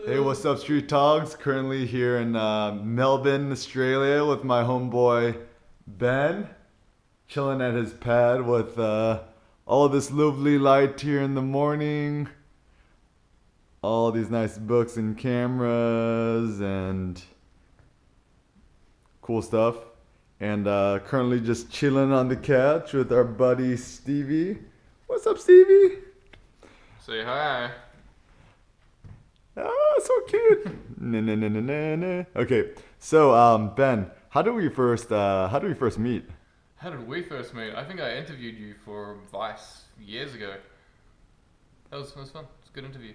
Hey, what's up, Street Dogs? Currently here in Melbourne, Australia, with my homeboy Ben, chilling at his pad with all this lovely light here in the morning, all these nice books and cameras and cool stuff, and currently just chilling on the couch with our buddy Stevie. What's up, Stevie? Say hi. Ah, so cute. Na, na, na, na, na, na. Okay, so Ben, how do we first meet? How did we first meet? I think I interviewed you for Vice years ago. That was fun. It's a good interview.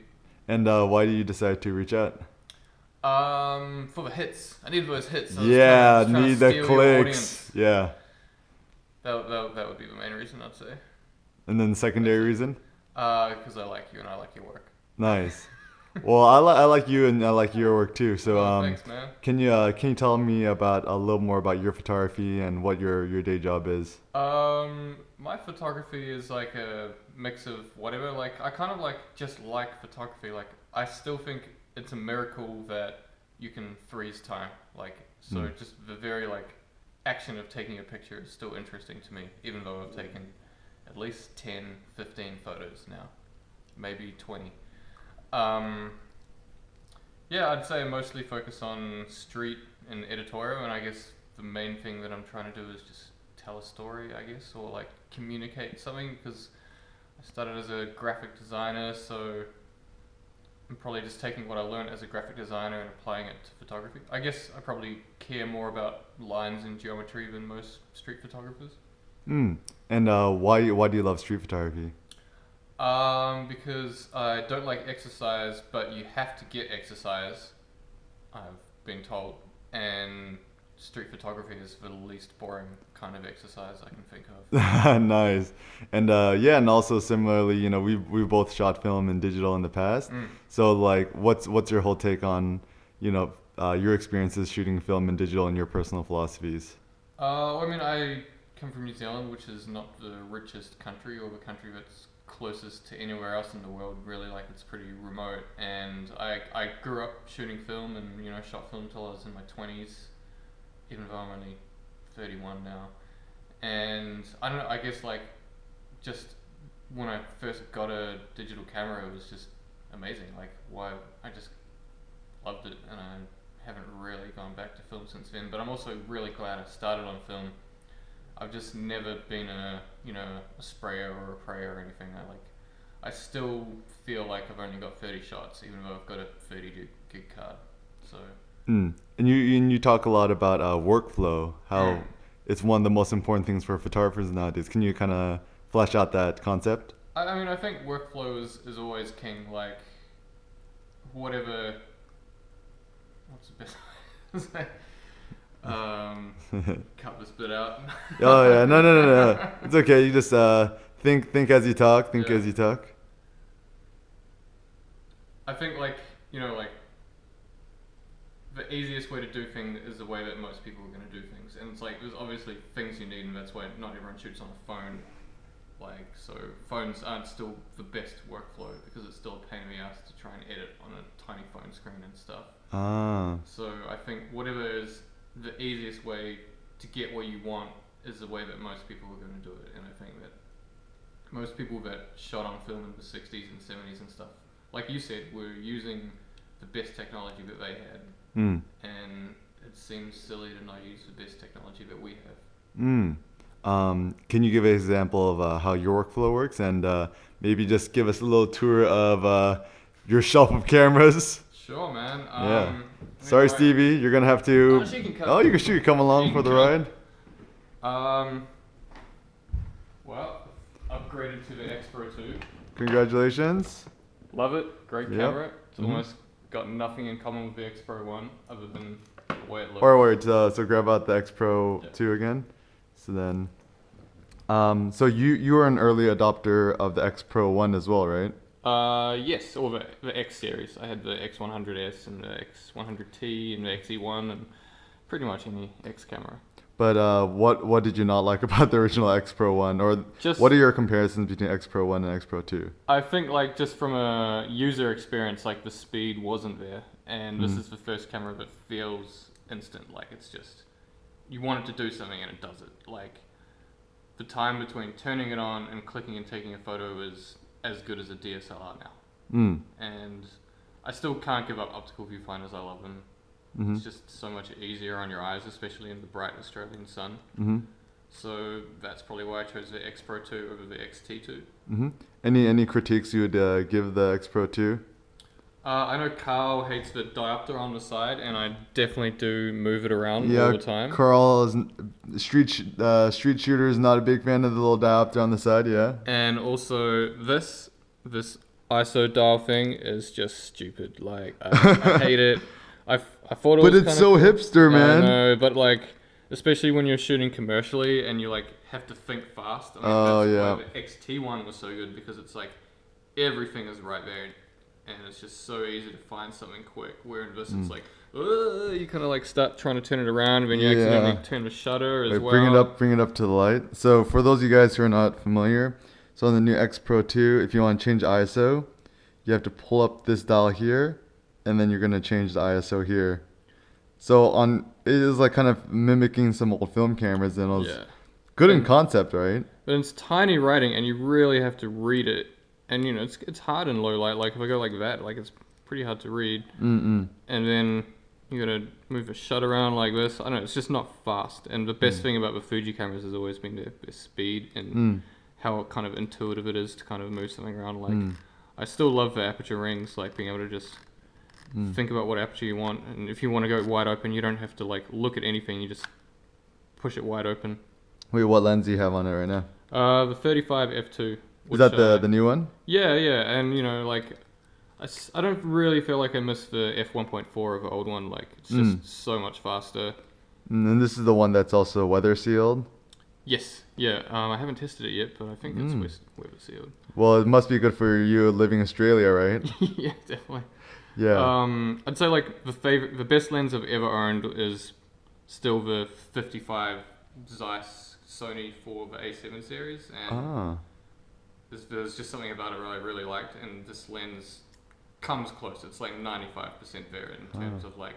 And why did you decide to reach out? For the hits. I needed those hits. Yeah, trying to need the steal your clicks. audience. Yeah. That would be the main reason, I'd say. And then the secondary reason? Because I like you and I like your work. Nice. Well, I like you and I like your work too. So thanks, man. can you tell me about a little more about your photography and what your day job is? My photography is like a mix of whatever. Like I kind of just like photography. Like I still think it's a miracle that you can freeze time. Like so, just the very action of taking a picture is still interesting to me, even though I've taken at least 10, 15 photos now, maybe 20. Yeah, I'd say I mostly focus on street and editorial, and I guess the main thing that I'm trying to do is just tell a story, I guess, or like communicate something, because I started as a graphic designer, so I'm probably just taking what I learned as a graphic designer and applying it to photography. I guess I probably care more about lines and geometry than most street photographers. And why do you love street photography? Because I don't like exercise, but you have to get exercise, I've been told, and street photography is the least boring kind of exercise I can think of. Nice. And yeah, and also similarly, you know, we both shot film and digital in the past. So like, what's your whole take on, you know, your experiences shooting film and digital and your personal philosophies? I mean, I come from New Zealand, which is not the richest country or the country that's closest to anywhere else in the world, really. Like, it's pretty remote, and I grew up shooting film and, you know, shot film until I was in my 20s, even though I'm only 31 now. And I don't know, I guess like just when I first got a digital camera, it was just amazing. Like, why, I just loved it, and I haven't really gone back to film since then. But I'm also really glad I started on film. I've just never been a sprayer or a prayer or anything. I still feel like I've only got 30 shots, even though I've got a 30 gig card. So. And you talk a lot about workflow, how it's one of the most important things for photographers nowadays. Can you kind of flesh out that concept? I mean, I think workflow is always king. Like, whatever. What's the best way to say? Cut this bit out. Oh yeah, no. It's okay. You just think as you talk. Think as you talk. I think the easiest way to do things is the way that most people are going to do things, and it's like there's obviously things you need, and that's why not everyone shoots on a phone. Like, so phones aren't still the best workflow because it's still a pain in the ass to try and edit on a tiny phone screen and stuff. So I think whatever is the easiest way to get what you want is the way that most people are going to do it, and I think that most people that shot on film in the 60s and 70s and stuff, like you said, were using the best technology that they had, and it seems silly to not use the best technology that we have. Can you give an example of how your workflow works, and maybe just give us a little tour of your shelf of cameras? Sure, man. Yeah. Sorry, Stevie, you're gonna have to. Oh, you can come along for the ride. Well, upgraded to the X Pro 2. Congratulations. Love it. Great camera. It's almost got nothing in common with the X Pro 1 other than the way it looks. Wait, so grab out the X Pro 2 again. So then, so you were an early adopter of the X Pro 1 as well, right? Yes, or the X series. I had the X100S and the X100T and the XE1 and pretty much any X camera. But what did you not like about the original X Pro 1? Or Just what are your comparisons between X Pro 1 and X Pro 2? I think like just from a user experience, like the speed wasn't there, and this is the first camera that feels instant. Like it's just you want it to do something and it does it. Like the time between turning it on and clicking and taking a photo is as good as a DSLR now. And I still can't give up optical viewfinders. I love them. It's just so much easier on your eyes, especially in the bright Australian sun. So that's probably why I chose the X Pro 2 over the XT2. Any critiques you would give the X Pro 2? I know Carl hates the diopter on the side, and I definitely do move it around all the time. Carl is street shooter is not a big fan of the little diopter on the side. Yeah. And also this ISO dial thing is just stupid. Like I hate it. I thought it was. But it's so cool. Hipster, man. I know, but like especially when you're shooting commercially and you like have to think fast. I mean, that's why the XT1 was so good, because it's like everything is right there. And it's just so easy to find something quick. Where in this, it's like, you kind of like start trying to turn it around, and then you accidentally turn the shutter as well. Bring it up to the light. So for those of you guys who are not familiar, so on the new X Pro 2, if you want to change ISO, you have to pull up this dial here, and then you're gonna change the ISO here. So it is like kind of mimicking some old film cameras, and it was good in concept, right? But it's tiny writing, and you really have to read it. And you know, it's hard in low light. Like if I go like that, like it's pretty hard to read. And then you gotta move the shutter around like this. I don't know, it's just not fast. And the best thing about the Fuji cameras has always been their speed and how kind of intuitive it is to kind of move something around. Like I still love the aperture rings, like being able to just think about what aperture you want. And if you want to go wide open, you don't have to like look at anything. You just push it wide open. Wait, what lens do you have on it right now? The 35 f2. Is that the new one? Yeah, and you know, like, I don't really feel like I miss the f1.4 of the old one. Like, it's just so much faster. And this is the one that's also weather sealed? Yes, yeah. I haven't tested it yet, but I think it's weather sealed. Well, it must be good for you living in Australia, right? Yeah, definitely. Yeah. I'd say like the best lens I've ever owned is still the 55 Zeiss Sony for the A7 series, and there's just something about it I really liked, and this lens comes close. It's like 95% there in terms of like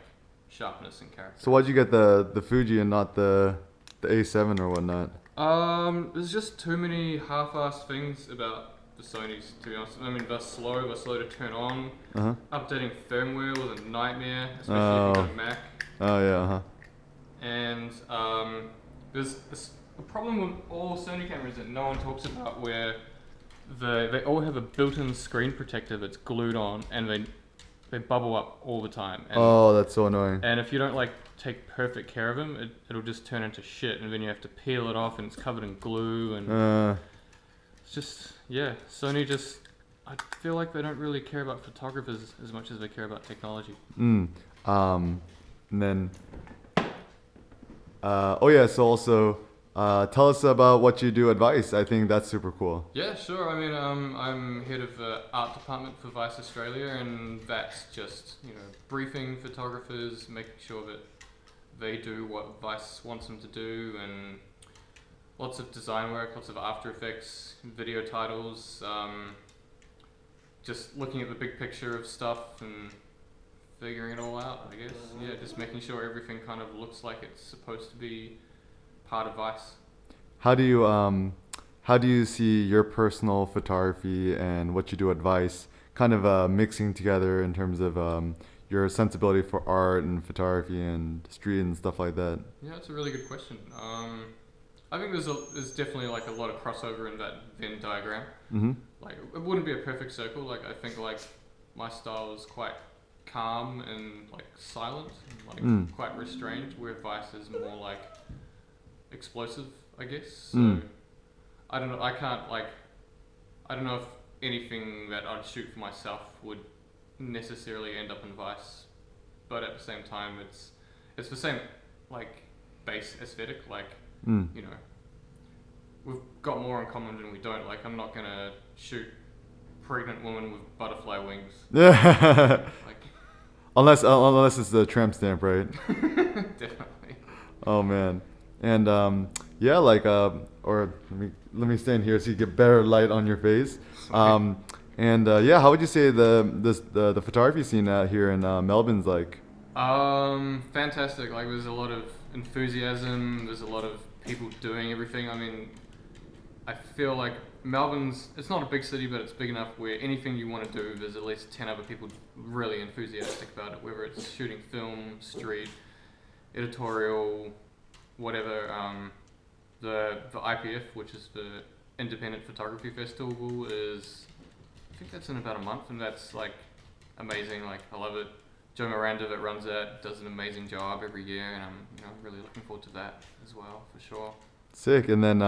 sharpness and character. So why'd you get the Fuji and not the A7 or whatnot? There's just too many half-assed things about the Sonys, to be honest. I mean, they're slow to turn on. Updating firmware was a nightmare, especially if you got a Mac. And there's a problem with all Sony cameras that no one talks about, where they all have a built-in screen protector that's glued on, and they bubble up all the time. And, that's so annoying. And if you don't like take perfect care of them, it'll just turn into shit, and then you have to peel it off, and it's covered in glue, and it's just Sony just, I feel like they don't really care about photographers as much as they care about technology. And then so also tell us about what you do at Vice. I think that's super cool. Yeah, sure. I mean, I'm head of the art department for Vice Australia, and that's just, you know, briefing photographers, making sure that they do what Vice wants them to do, and lots of design work, lots of After Effects, video titles, just looking at the big picture of stuff and figuring it all out, I guess. Yeah, just making sure everything kind of looks like it's supposed to be part of Vice. How do you see your personal photography and what you do at Vice kind of mixing together in terms of your sensibility for art and photography and street and stuff like that? Yeah, that's a really good question. I think there's definitely like a lot of crossover in that Venn diagram. Like it wouldn't be a perfect circle. Like I think like my style is quite calm and like silent, like quite restrained, where Vice is more like explosive, I guess. So I don't know. I don't know if anything that I'd shoot for myself would necessarily end up in Vice, but at the same time, it's the same like base aesthetic. Like you know, we've got more in common than we don't. Like I'm not gonna shoot pregnant woman with butterfly wings. Yeah. Like, unless it's the tramp stamp, right? Definitely. Oh man. And yeah, like or let me stand here so you get better light on your face. And yeah, how would you say the photography scene out here in Melbourne's like? Fantastic. Like there's a lot of enthusiasm. There's a lot of people doing everything. I mean, I feel like Melbourne's, it's not a big city, but it's big enough where anything you want to do, there's at least 10 other people really enthusiastic about it, whether it's shooting film, street, editorial, whatever. The IPF, which is the Independent Photography Festival, I think that's in about a month, and that's like amazing. Like I love it. Joe Miranda that runs that does an amazing job every year, and I'm really looking forward to that as well for sure. Sick. And then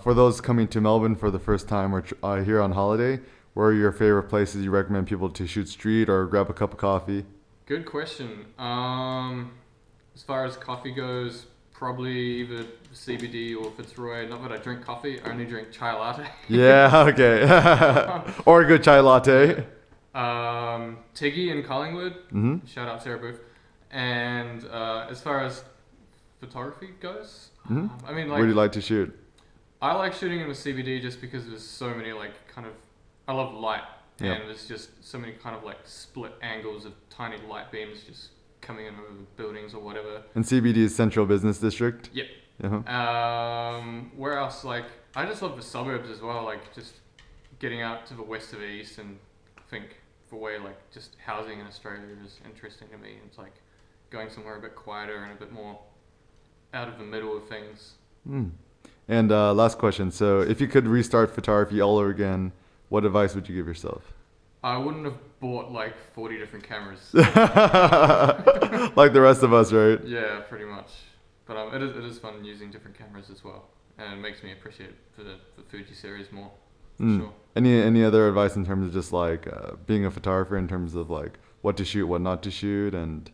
for those coming to Melbourne for the first time or here on holiday, where are your favorite places you recommend people to shoot street or grab a cup of coffee? Good question. As far as coffee goes, probably either CBD or Fitzroy. Not that I drink coffee, I only drink chai latte. Yeah, okay. Or a good chai latte. Tiggy in Collingwood. Mm-hmm. Shout out Sarah Booth. And as far as photography goes, Mm-hmm. I mean, Where do you like to shoot? I like shooting in the CBD just because there's so many I love light, Yep. and there's just so many kind of like split angles of tiny light beams just coming in over the buildings or whatever. And CBD is Central Business District? Yep. Uh-huh. Where else? Like, I just love the suburbs as well. Like, just getting out to the west of the east, and I think for where like just housing in Australia is interesting to me. It's like going somewhere a bit quieter and a bit more out of the middle of things. Mm. And last question. So, if you could restart photography all over again, what advice would you give yourself? I wouldn't have bought like 40 different cameras. Like the rest of us, right? Yeah, pretty much. But it is fun using different cameras as well, and it makes me appreciate the Fuji series more. For sure. Any other advice in terms of just like being a photographer in terms of like what to shoot, what not to shoot, and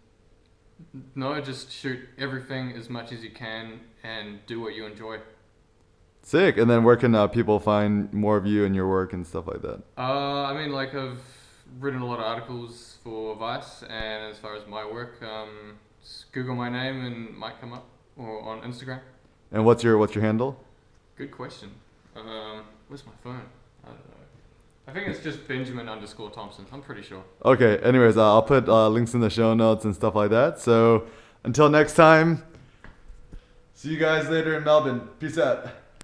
No, just shoot everything as much as you can and do what you enjoy. sick. And then where can people find more of you and your work and stuff like that? I mean, like I've written a lot of articles for Vice, and as far as my work, just Google my name and it might come up, or on Instagram. And what's your handle? Good question. Where's my phone? I don't know. I think it's just Benjamin_Thompson. I'm pretty sure. Okay. Anyways, I'll put links in the show notes and stuff like that. So until next time, see you guys later in Melbourne. Peace out.